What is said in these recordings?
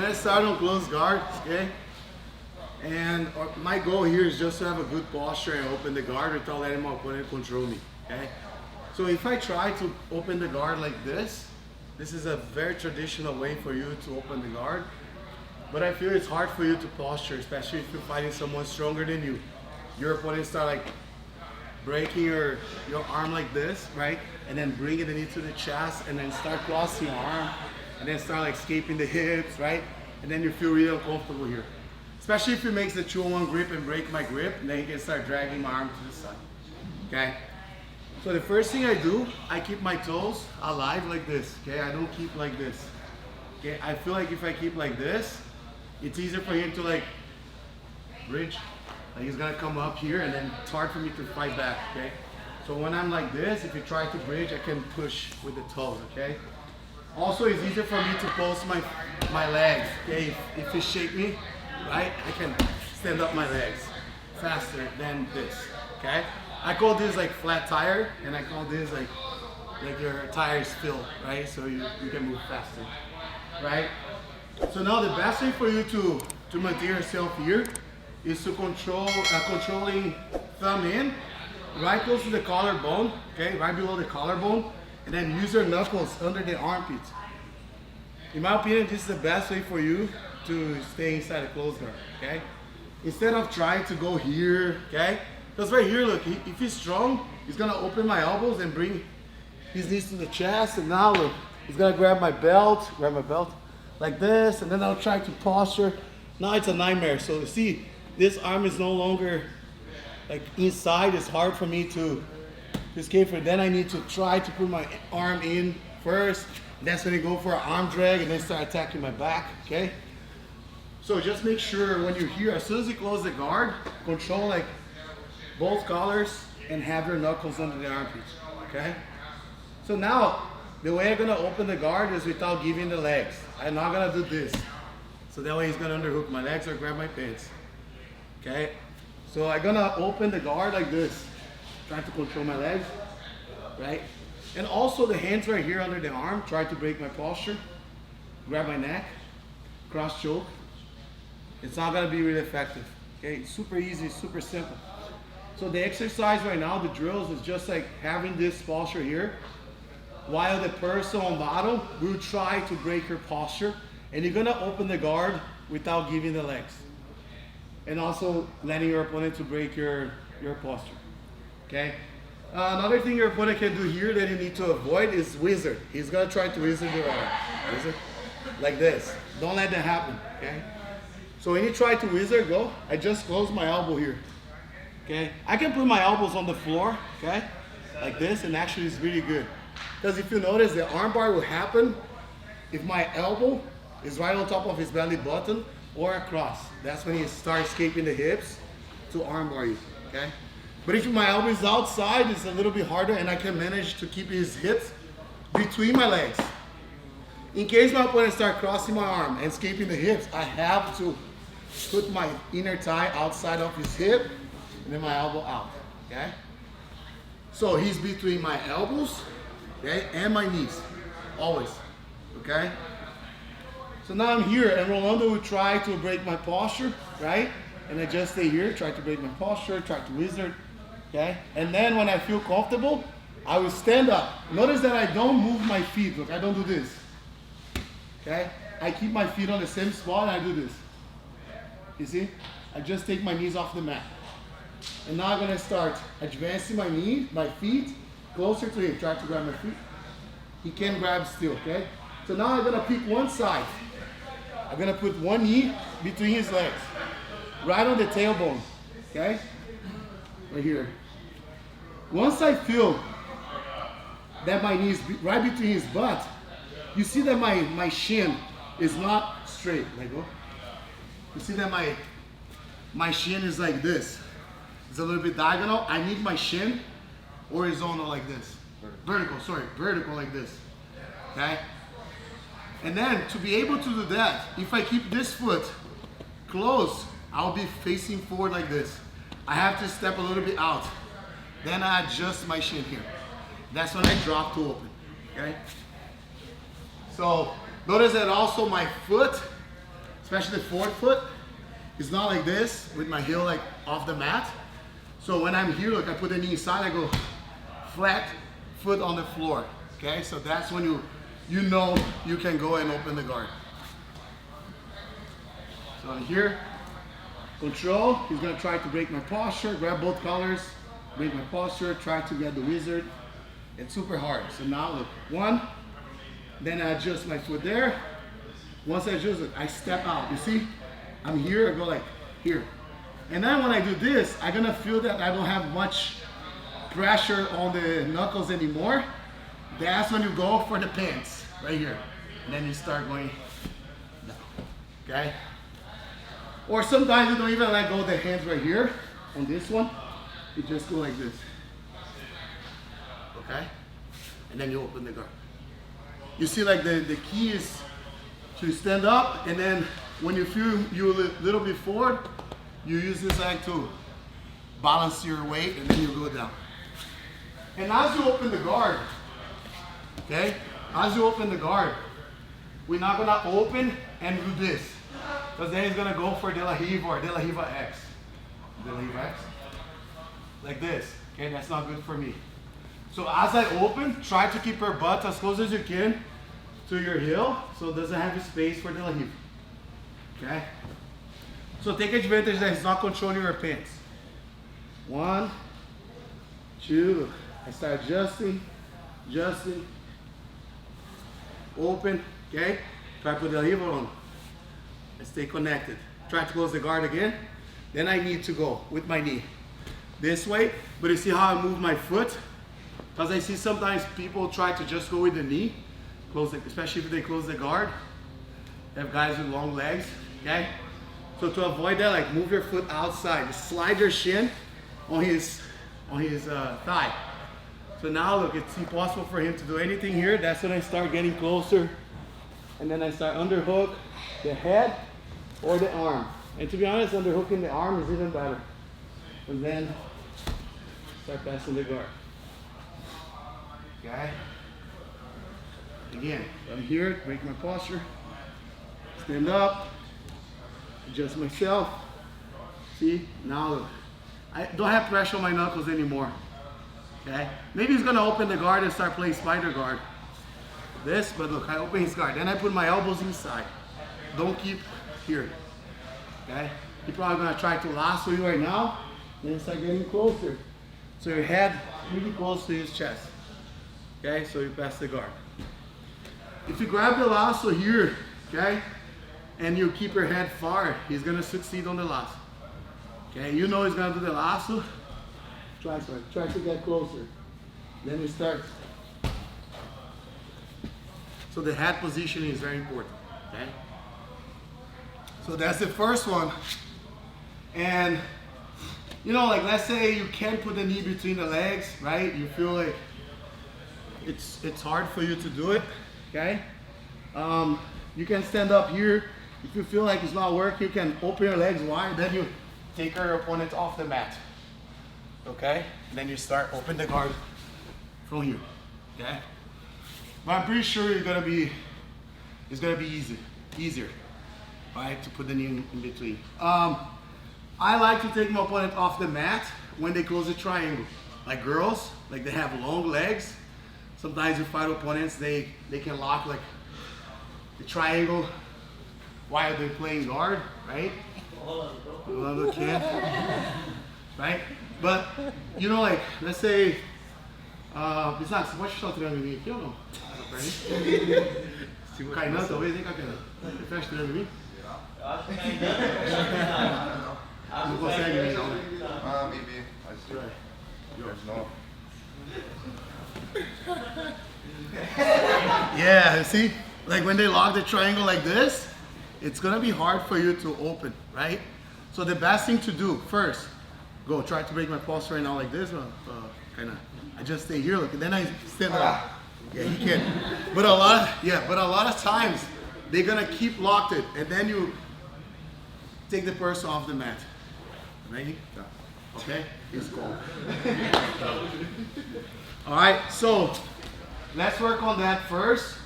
gonna start on close guard, okay? And my goal here is just to have a good posture and open the guard without letting my opponent control me, okay? So if I try to open the guard like this is a very traditional way for you to open the guard. But I feel it's hard for you to posture, especially if you're fighting someone stronger than you. Your opponent start like breaking your arm like this, right? And then bring it into the chest and then start crossing your arm and then start like escaping the hips, right? And then you feel really uncomfortable here. Especially if he makes the 2-on-1 grip and break my grip, and then he can start dragging my arm to the side, okay? So the first thing I do, I keep my toes alive like this, okay? I don't keep like this, okay? I feel like if I keep like this, it's easier for him to like bridge. Like he's gonna come up here and then it's hard for me to fight back, okay? So when I'm like this, if you try to bridge, I can push with the toes, okay? Also, it's easier for me to post my legs, okay? If you shake me, right, I can stand up my legs faster than this, okay? I call this like flat tire, and I call this like your tires fill, right? So you can move faster, right? So now the best way for you to maintain yourself here is to controlling thumb in, right close to the collarbone, okay, right below the collarbone, and then use your knuckles under the armpits. In my opinion, this is the best way for you to stay inside a close guard, okay? Instead of trying to go here, okay? Because right here, look, if he's strong, he's gonna open my elbows and bring his knees to the chest, and now look, he's gonna grab my belt, like this, and then I'll try to posture. Now it's a nightmare. So you see, this arm is no longer like inside. It's hard for me to escape from it. Then I need to try to put my arm in first. That's when you go for an arm drag and then start attacking my back, okay? So just make sure when you're here, as soon as you close the guard, control like both collars and have your knuckles under the armpits, okay? So now, the way I'm gonna open the guard is without giving the legs. I'm not gonna do this. So that way he's gonna underhook my legs or grab my pants, okay? So I'm gonna open the guard like this, trying to control my legs, right? And also the hands right here under the arm, try to break my posture, grab my neck, cross choke. It's not gonna be really effective, okay? It's super easy, super simple. So the exercise right now, the drills, is just like having this posture here, while the person on bottom will try to break your posture, and you're gonna open the guard without giving the legs. And also letting your opponent to break your posture, okay? Another thing your opponent can do here that you need to avoid is wizard. He's gonna try to wizard your arm, like this. Don't let that happen, okay? So when you try to wizard, go, I just close my elbow here, okay? I can put my elbows on the floor, okay? Like this, and actually it's really good. Because if you notice, the arm bar will happen if my elbow is right on top of his belly button or across. That's when he starts escaping the hips to arm bar you, okay? But if my elbow is outside, it's a little bit harder, and I can manage to keep his hips between my legs. In case my opponent starts crossing my arm and escaping the hips, I have to put my inner thigh outside of his hip and then my elbow out, okay? So he's between my elbows, okay, and my knees, always, okay? So now I'm here, and Rolando will try to break my posture, right? And I just stay here, try to break my posture, try to wizard, okay? And then when I feel comfortable, I will stand up. Notice that I don't move my feet. Look, I don't do this, okay? I keep my feet on the same spot, and I do this. You see? I just take my knees off the mat. And now I'm gonna start advancing my feet closer to him. Try to grab my feet. He can grab still, okay? So now I'm gonna pick one side. I'm gonna put one knee between his legs, right on the tailbone, okay? Right here. Once I feel that my knee is right between his butt, you see that my shin is not straight. Let go. You see that my shin is like this. It's a little bit diagonal. I need my shin horizontal like this. Vertical like this, okay? And then to be able to do that, if I keep this foot closed, I'll be facing forward like this. I have to step a little bit out. Then I adjust my shin here. That's when I drop to open, okay? So notice that also my foot especially the forward foot, is not like this with my heel like off the mat. So when I'm here, look, I put the knee inside, I go flat foot on the floor. Okay, so that's when you know you can go and open the guard. So I'm here, control. He's gonna try to break my posture, grab both collars, break my posture, try to get the wizard. It's super hard. So now look, one, then I adjust my foot there. Once I adjust it, I step out. You see, I'm here, I go like here. And then when I do this, I'm gonna feel that I don't have much pressure on the knuckles anymore. That's when you go for the pants, right here. And then you start going down, okay? Or sometimes you don't even let go of the hands right here. On this one, you just go like this, okay? And then you open the guard. You see, like the key is to stand up, and then when you feel you're a little bit forward, you use this leg to balance your weight, and then you go down. And as you open the guard, okay? As you open the guard, we're not gonna open and do this, because then he's gonna go for De La Riva or De La Riva X. De La Riva X. Like this, okay? That's not good for me. So as I open, try to keep your butt as close as you can to your heel, so it doesn't have space for De La Riva, okay? So take advantage that he's not controlling your pants. 1, 2, I start adjusting, open, okay? Try to put the lever on and stay connected. Try to close the guard again. Then I need to go with my knee this way, but you see how I move my foot? Because I see sometimes people try to just go with the knee, close it, especially if they close the guard. They have guys with long legs, okay? So to avoid that, like move your foot outside, just slide your shin on his thigh. So now look, it's impossible for him to do anything here. That's when I start getting closer. And then I start underhook the head or the arm. And to be honest, underhooking the arm is even better. And then start passing the guard. Okay? Again, I'm here, break my posture, stand up, adjust myself. See, now look, I don't have pressure on my knuckles anymore. Okay? Maybe he's gonna open the guard and start playing spider guard. This, but look, I open his guard. Then I put my elbows inside. Don't keep here. Okay? He's probably gonna try to lasso you right now. Then start getting closer. So your head really close to his chest. Okay? So you pass the guard. If you grab the lasso here, okay, and you keep your head far, he's gonna succeed on the lasso. Okay? You know he's gonna do the lasso. Try to get closer. Then you start. So the head positioning is very important, okay? So that's the first one. And, you know, like let's say you can't put the knee between the legs, right? You feel like it's hard for you to do it, okay? You can stand up here. If you feel like it's not working, you can open your legs wide, then you take your opponent off the mat. Okay, then you start open the guard from here. Okay, but I'm pretty sure it's gonna be easier, right? To put the knee in between. I like to take my opponent off the mat when they close the triangle. Like girls, like they have long legs. Sometimes you fight opponents, they can lock like the triangle while they're playing guard, right? Another can, right? But, you know, like, let's say, besides, você pode fechar o triângulo em mim aqui ou não? Se o Kainan, talvez, hein, Kainan? Você fecha o triângulo em mim? Não consegue vir, não, né? Maybe. I still. Yours, no. Yeah, see? Like when they lock the triangle like this, it's gonna be hard for you to open, right? So the best thing to do, first, go try to break my posture right now like this, kinda. I just stay here, look, and then I stand up. Yeah, he can. But a lot of times they're gonna keep locked it, and then you take the person off the mat. Ready? Okay? It's cool. All right, so let's work on that first.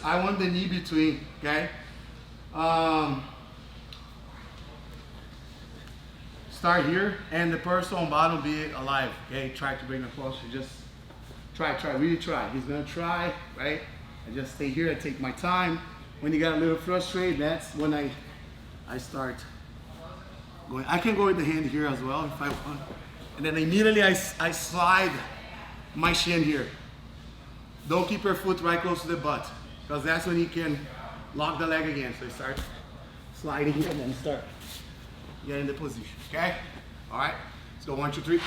I want the knee between, okay? Start here, and the person on bottom be alive. Okay, try to bring the posture. Just try, really try. He's gonna try, right? I just stay here. I take my time. When you get a little frustrated, that's when I start going. I can go with the hand here as well if I want, and then immediately I slide my shin here. Don't keep your foot right close to the butt, because that's when you can lock the leg again. So you start sliding here and then start getting the position. Okay? All right. Let's go 1, 2, 3.